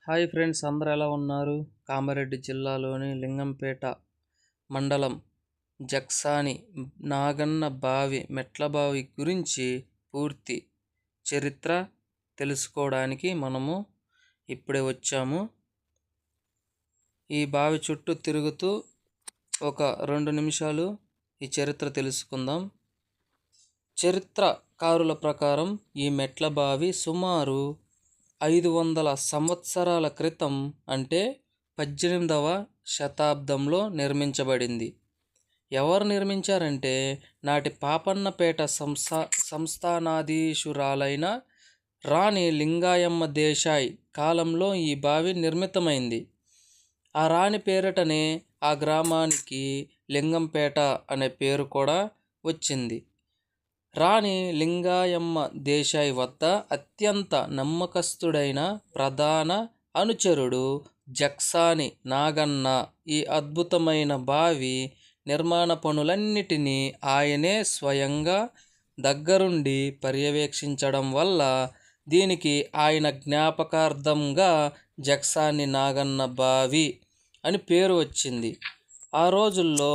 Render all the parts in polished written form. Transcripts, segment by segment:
Hi friends, అందరూ ఎలా ఉన్నారు? కామారెడ్డి జిల్లాలోని లింగంపేట మండలం జక్సాని నాగన్న బావి మెట్ల బావి గురించి పూర్తి చరిత్ర తెలుసుకోవడానికి మనము ఇప్పుడే వచ్చాము. ఈ బావి చుట్టూ తిరుగుతూ ఒక 2 నిమిషాలు ఈ చరిత్ర తెలుసుకుందాం. చరిత్రకారుల ప్రకారం ఈ మెట్ల బావి సుమారు 500 సంవత్సరాల క్రితం అంటే 18వ శతాబ్దంలో నిర్మించబడింది. ఎవరు నిర్మించారంటే నాటి పాపన్నపేట సంస్థానాధీశురాలైన రాణి లింగాయమ్మ దేశాయ్ కాలంలో ఈ బావి నిర్మితమైంది. ఆ రాణి పేరిటనే ఆ గ్రామానికి లింగంపేట అనే పేరు కూడా వచ్చింది. రాణి లింగాయమ్మ దేశాయ్ వద్ద అత్యంత నమ్మకస్తుడైన ప్రధాన అనుచరుడు జక్సాని నాగన్న ఈ అద్భుతమైన బావి నిర్మాణ పనులన్నిటినీ ఆయనే స్వయంగా దగ్గరుండి పర్యవేక్షించడం వల్ల దీనికి ఆయన జ్ఞాపకార్థంగా జక్సాని నాగన్న బావి అని పేరు వచ్చింది. ఆ రోజుల్లో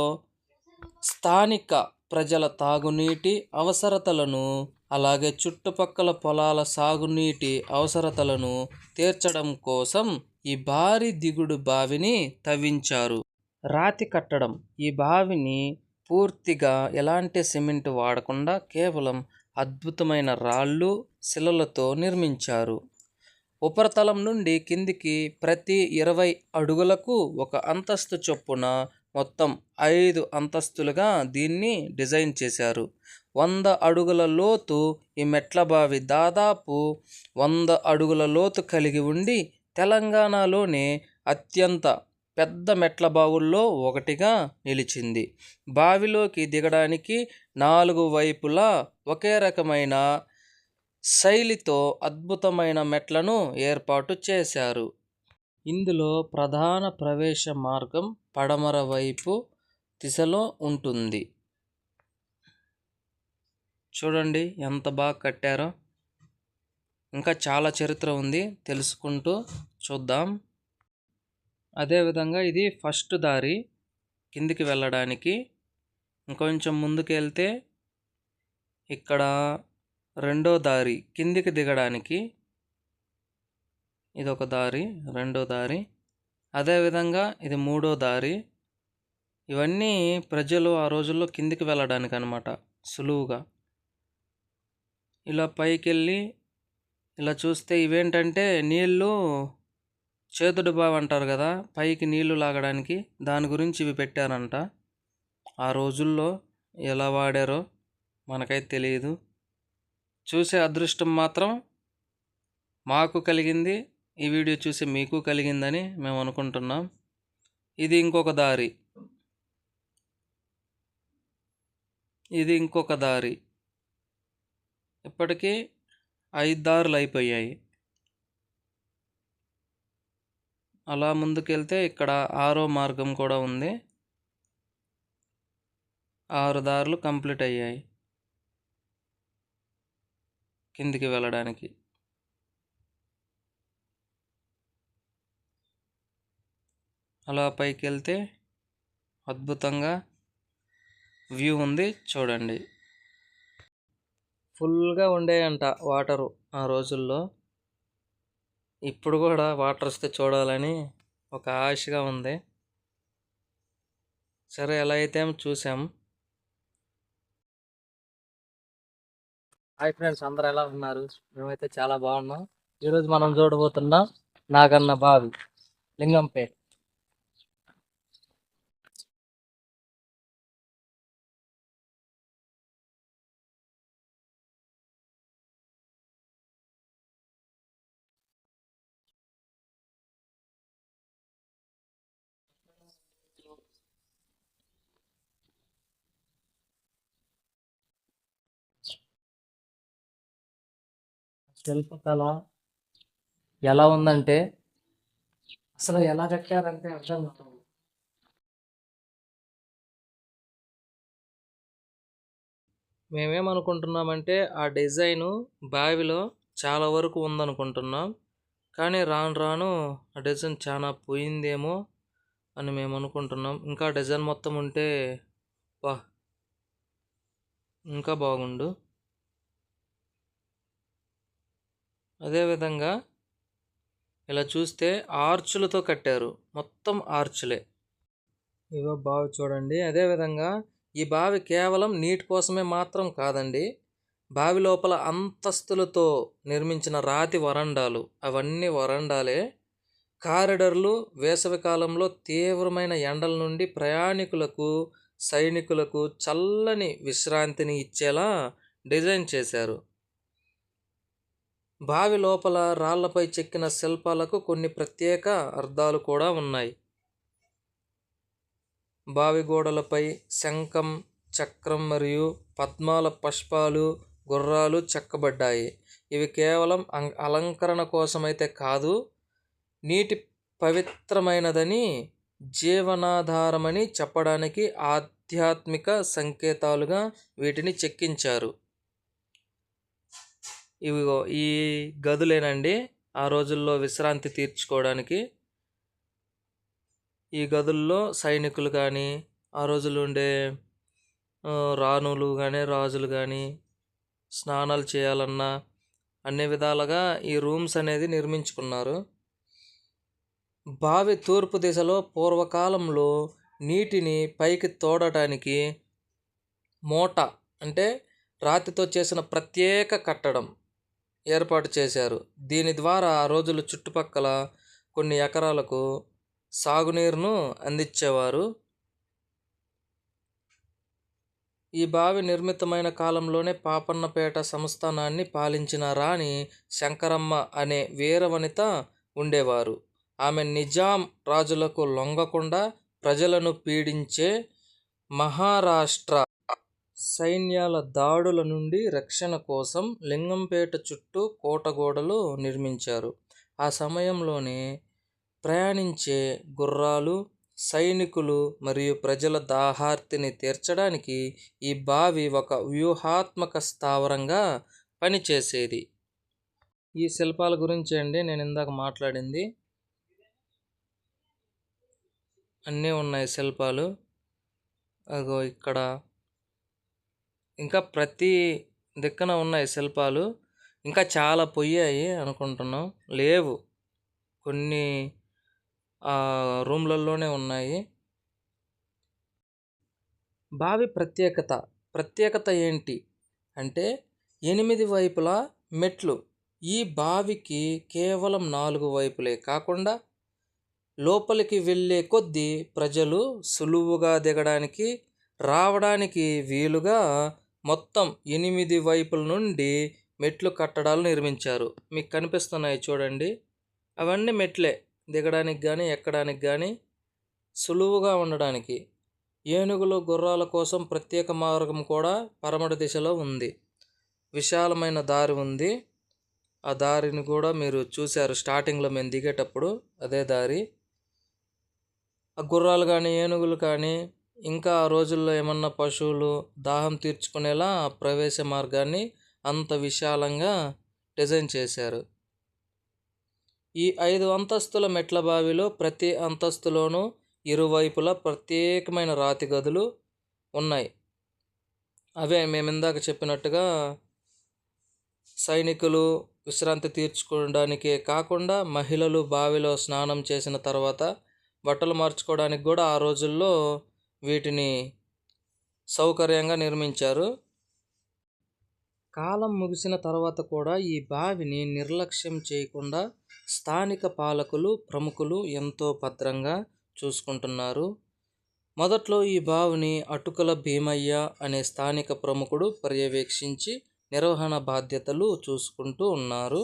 స్థానిక ప్రజల తాగునీటి అవసరతలను అలాగే చుట్టుపక్కల పొలాల సాగునీటి అవసరతలను తీర్చడం కోసం ఈ భారీ దిగుడు బావిని తవ్వించారు. రాతి కట్టడం ఈ బావిని పూర్తిగా ఎలాంటి సిమెంట్ వాడకుండా కేవలం అద్భుతమైన రాళ్ళు శిలలతో నిర్మించారు. ఉపరితలం నుండి కిందికి ప్రతి 20 అడుగులకు ఒక అంతస్తు చొప్పున మొత్తం 5 అంతస్తులుగా దీన్ని డిజైన్ చేశారు. 100 అడుగుల లోతు ఈ మెట్ల బావి దాదాపు 100 అడుగుల లోతు కలిగి ఉండి తెలంగాణలోనే అత్యంత పెద్ద మెట్ల బావుల్లో ఒకటిగా నిలిచింది. బావిలోకి దిగడానికి 4 వైపులా ఒకే రకమైన శైలితో అద్భుతమైన మెట్లను ఏర్పాటు చేశారు. ఇందులో ప్రధాన ప్రవేశ మార్గం పడమర వైపు దిశలో ఉంటుంది. చూడండి ఎంత బాగా కట్టారో. ఇంకా చాలా చరిత్ర ఉంది, తెలుసుకుంటూ చూద్దాం. అదేవిధంగా ఇది ఫస్ట్ దారి కిందికి వెళ్ళడానికి. ఇంకొంచెం ముందుకు వెళ్తే ఇక్కడ రెండో దారి కిందికి దిగడానికి. ఇదొక దారి, రెండో దారి. అదేవిధంగా ఇది మూడో దారి. ఇవన్నీ ప్రజలు ఆ రోజుల్లో కిందికి వెళ్ళడానికి అనమాట, సులువుగా. ఇలా పైకి వెళ్ళి ఇలా చూస్తే ఇవేంటంటే నీళ్ళు, చేతుడు బావి అంటారు కదా, పైకి నీళ్లు లాగడానికి, దాని గురించి ఇవి పెట్టారంట. ఆ రోజుల్లో ఎలా వాడారో మనకైతే తెలియదు. చూసే అదృష్టం మాత్రం మాకు కలిగింది. ఈ వీడియో చూసి మీకు కలిగిందని మేము అనుకుంటున్నాం. ఇది ఇంకొక దారి, ఇది ఇంకొక దారి. ఇప్పటికీ 5 దారులు అయిపోయాయి. అలా ముందుకెళ్తే ఇక్కడ 6వ మార్గం కూడా ఉంది. 6 దారులు కంప్లీట్ అయ్యాయి కిందికి వెళ్ళడానికి. అలా పైకి వెళ్తే అద్భుతంగా వ్యూ ఉంది, చూడండి. ఫుల్గా ఉండేయంట వాటరు ఆ రోజుల్లో. ఇప్పుడు కూడా వాటర్ వస్తే చూడాలని ఒక ఆశగా ఉంది. సరే, ఎలా అయితే చూసాం. హాయ్ ఫ్రెండ్స్, అందరూ ఎలా ఉన్నారు? మేమైతే చాలా బాగున్నాం. ఈరోజు మనం చూడబోతున్నాం నాగన్న బావి, లింగంపేట. శిల్పకళ ఎలా ఉందంటే అసలు ఎలా కట్టారంటే అర్థం కాదు. మేమేమనుకుంటున్నామంటే ఆ డిజైను బావిలో చాలా వరకు ఉందనుకుంటున్నాం. కానీ రాను రాను ఆ డిజైన్ చాలా పోయిందేమో అని మేము అనుకుంటున్నాం. ఇంకా డిజైన్ మొత్తం ఉంటే వా ఇంకా బాగుండు. అదేవిధంగా ఇలా చూస్తే ఆర్చులతో కట్టారు, మొత్తం ఆర్చులే. ఇగో బావి చూడండి. అదేవిధంగా ఈ బావి కేవలం నీటి కోసమే మాత్రం కాదండి, బావి లోపల అంతస్తులతో నిర్మించిన రాతి వరండాలు, అవన్నీ వరండాలే. కారిడర్లు వేసవి కాలంలో తీవ్రమైన ఎండల నుండి ప్రయాణికులకు, సైనికులకు చల్లని విశ్రాంతిని ఇచ్చేలా డిజైన్ చేశారు. బావి లోపల రాళ్లపై చెక్కిన శిల్పాలకు కొన్ని ప్రత్యేక అర్థాలు కూడా ఉన్నాయి. బావి గోడలపై శంఖం, చక్రం మరియు పద్మాల పుష్పాలు, గుర్రాలు చెక్కబడ్డాయి. ఇవి కేవలం అలంకరణ కోసమైతే కాదు, నీటి పవిత్రమైనదని, జీవనాధారమని చెప్పడానికి ఆధ్యాత్మిక సంకేతాలుగా వీటిని చెక్కించారు. ఇవిగో ఈ గదులేనండి ఆ రోజుల్లో విశ్రాంతి తీర్చుకోవడానికి. ఈ గదుల్లో సైనికులు కానీ, ఆ రోజుల్లో ఉండే రాణులు కానీ, రాజులు కానీ స్నానాలు చేయాలన్నా అన్ని విధాలుగా ఈ రూమ్స్ అనేది నిర్మించుకున్నారు. బావి తూర్పు దిశలో పూర్వకాలంలో నీటిని పైకి తోడటానికి మోట అంటే రాతితో చేసిన ప్రత్యేక కట్టడం ఏర్పాటు చేశారు. దీని ద్వారా ఆ రోజులు చుట్టుపక్కల కొన్ని ఎకరాలకు సాగునీరును అందించేవారు. ఈ బావి నిర్మితమైన కాలంలోనే పాపన్నపేట సంస్థానాన్ని పాలించిన రాణి శంకరమ్మ అనే వీరవనిత ఉండేవారు. ఆమె నిజాం రాజులకు లొంగకుండా ప్రజలను పీడించే మహారాష్ట్ర సైన్యాల దాడుల నుండి రక్షణ కోసం లింగంపేట చుట్టూ కోటగోడలు నిర్మించారు. ఆ సమయంలోనే ప్రయాణించే గుర్రాలు, సైనికులు మరియు ప్రజల దాహార్తిని తీర్చడానికి ఈ బావి ఒక వ్యూహాత్మక స్థావరంగా పనిచేసేది. ఈ శిల్పాల గురించి అండి నేను ఇందాక మాట్లాడింది. అన్నీ ఉన్నాయి శిల్పాలు. అగో ఇక్కడ ఇంకా ప్రతి దిక్కున ఉన్నాయి శిల్పాలు. ఇంకా చాలా పోయాయి అనుకుంటున్నాం, లేవు, కొన్ని రూమ్లలోనే ఉన్నాయి. బావి ప్రత్యేకత ఏంటి అంటే 8 వైపులా మెట్లు. ఈ బావికి కేవలం 4 వైపులే కాకుండా లోపలికి వెళ్ళే కొద్దీ ప్రజలు సులువుగా దిగడానికి, రావడానికి వీలుగా మొత్తం 8 వైపుల నుండి మెట్లు కట్టడాలు నిర్మించారు. మీకు కనిపిస్తున్నాయి చూడండి, అవన్నీ మెట్లే, దిగడానికి కానీ ఎక్కడానికి కానీ సులువుగా ఉండడానికి. ఏనుగులు, గుర్రాల కోసం ప్రత్యేక మార్గం కూడా పడమటి దిశలో ఉంది. విశాలమైన దారి ఉంది. ఆ దారిని కూడా మీరు చూశారు స్టార్టింగ్లో మేము దిగేటప్పుడు, అదే దారి. ఆ గుర్రాలు కానీ, ఏనుగులు కానీ, ఇంకా ఆ రోజుల్లో ఏమన్నా పశువులు దాహం తీర్చుకునేలా ప్రవేశ మార్గాన్ని అంత విశాలంగా డిజైన్ చేశారు. ఈ 5 అంతస్తుల మెట్ల బావిలో ప్రతి అంతస్తులోనూ ఇరువైపులా ప్రత్యేకమైన రాతి గదులు ఉన్నాయి. అవే మేము ఇందాక చెప్పినట్టుగా సైనికులు విశ్రాంతి తీర్చుకోవడానికే కాకుండా మహిళలు బావిలో స్నానం చేసిన తర్వాత బట్టలు మార్చుకోవడానికి కూడా ఆ రోజుల్లో వీటిని సౌకర్యంగా నిర్మించారు. కాలం ముగిసిన తర్వాత కూడా ఈ బావిని నిర్లక్ష్యం చేయకుండా స్థానిక పాలకులు, ప్రముఖులు ఎంతో భద్రంగా చూసుకుంటున్నారు. మొదట్లో ఈ బావిని అటుకల భీమయ్య అనే స్థానిక ప్రముఖుడు పర్యవేక్షించి నిర్వహణ బాధ్యతలు చూసుకుంటూ ఉన్నారు.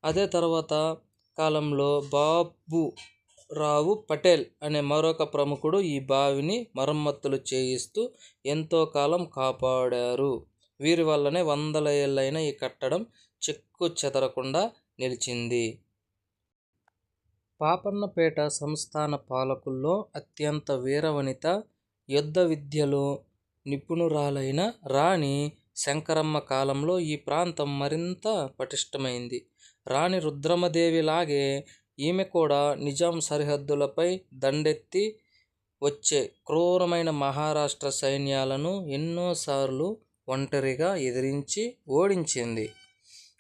అదే తర్వాత కాలంలో బాబు రావు పటేల్ అనే మరొక ప్రముఖుడు ఈ బావిని మరమ్మతులు చేయిస్తూ ఎంతో కాలం కాపాడారు. వీరి వల్లనే వందల ఏళ్ళైన ఈ కట్టడం చెక్కు చెదరకుండా నిలిచింది. పాపన్నపేట సంస్థాన పాలకుల్లో అత్యంత వీరవనిత, యుద్ధ విద్యలో నిపుణురాలైన రాణి శంకరమ్మ కాలంలో ఈ ప్రాంతం మరింత పటిష్టమైంది. రాణి రుద్రమదేవిలాగే ఈమె కూడా నిజాం సరిహద్దులపై దండెత్తి వచ్చే క్రూరమైన మహారాష్ట్ర సైన్యాలను ఎన్నోసార్లు ఒంటరిగా ఎదిరించి ఓడించింది.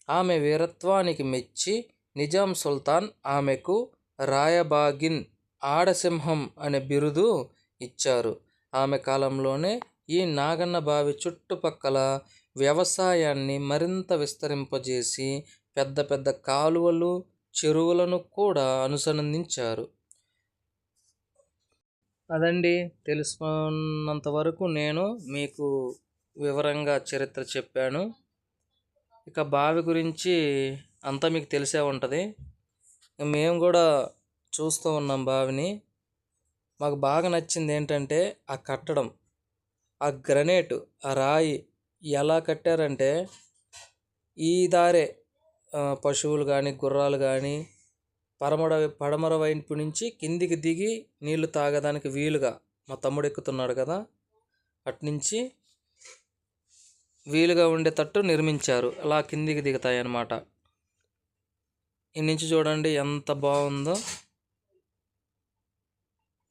ఆమె వీరత్వానికి మెచ్చి నిజాం సుల్తాన్ ఆమెకు రాయబాగిన్ ఆడసింహం అనే బిరుదు ఇచ్చారు. ఆమె కాలంలోనే ఈ నాగన్న బావి చుట్టుపక్కల వ్యవసాయాన్ని మరింత విస్తరింపజేసి పెద్ద పెద్ద కాలువలు, చెరువులను కూడా అనుసంధానించారు. అదండి, తెలుసుకున్నంత వరకు నేను మీకు వివరంగా చరిత్ర చెప్పాను. ఇక బావి గురించి అంతా మీకు తెలిసే ఉంటుంది. మేము కూడా చూస్తూ ఉన్నాం బావిని. మాకు బాగా నచ్చింది ఏంటంటే ఆ కట్టడం, ఆ గ్రనేట్, ఆ రాయి ఎలా కట్టారంటే ఈ దారే పశువులు కానీ గుర్రాలు కానీ పడమర వైపు నుంచి కిందికి దిగి నీళ్లు తాగడానికి వీలుగా, మా తమ్ముడు ఎక్కుతున్నాడు కదా, అట్నుంచి వీలుగా ఉండేటట్టు నిర్మించారు. అలా కిందికి దిగుతాయి అన్నమాట. ఈ నుంచి చూడండి ఎంత బాగుందో.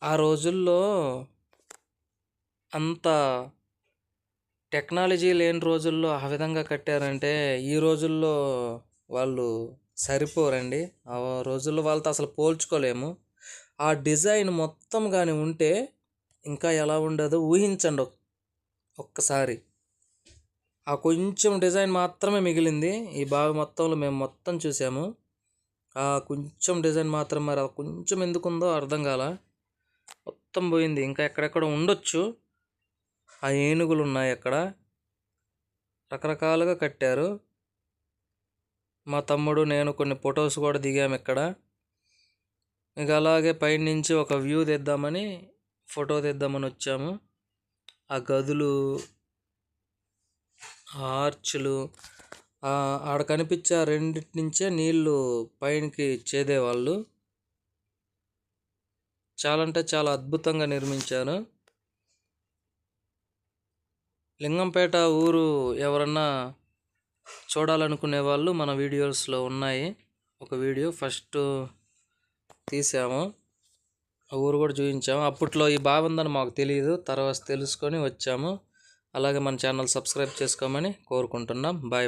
ఆ రోజుల్లో అంత టెక్నాలజీ లేని రోజుల్లో ఆ విధంగా కట్టారంటే ఈ రోజుల్లో వాళ్ళు సరిపోరండి. ఆ రోజుల్లో వాళ్ళతో అసలు పోల్చుకోలేము. ఆ డిజైన్ మొత్తం కానీ ఉంటే ఇంకా ఎలా ఉండదో ఊహించండి ఒక్కసారి. ఆ కొంచెం డిజైన్ మాత్రమే మిగిలింది. ఈ బావి మొత్తంలో మేము మొత్తం చూసాము. ఆ కొంచెం డిజైన్ మాత్రం, మరి ఆ కొంచెం ఎందుకుందో అర్థం కాల, మొత్తం పోయింది. ఇంకా ఎక్కడెక్కడ ఉండొచ్చు. ఆ ఏనుగులు ఉన్నాయి అక్కడ, రకరకాలుగా కట్టారు. మా తమ్ముడు నేను కొన్ని ఫొటోస్ కూడా దిగాము ఇక్కడ. ఇక అలాగే పైనుంచి ఒక వ్యూ తెద్దామని, ఫోటో తెద్దామని వచ్చాము. ఆ గదులు, ఆర్చ్లు, ఆడ కనిపించే రెండిటి నుంచే నీళ్లు పైనకి చేదేవాళ్ళు. చాలా అంటే చాలా అద్భుతంగా నిర్మించారు. లింగంపేట ఊరు ఎవరన్నా చూడాలనుకునే వాళ్ళు మన వీడియోస్లో ఉన్నాయి. ఒక వీడియో ఫస్ట్ తీసాము, ఆ ఊరు కూడా చూపించాము. అప్పట్లో ఈ బావి ఉందని మాకు తెలియదు, తర్వాత తెలుసుకొని వచ్చాము. అలాగే మన ఛానల్ సబ్స్క్రైబ్ చేసుకోమని కోరుకుంటున్నాం. బాయ్.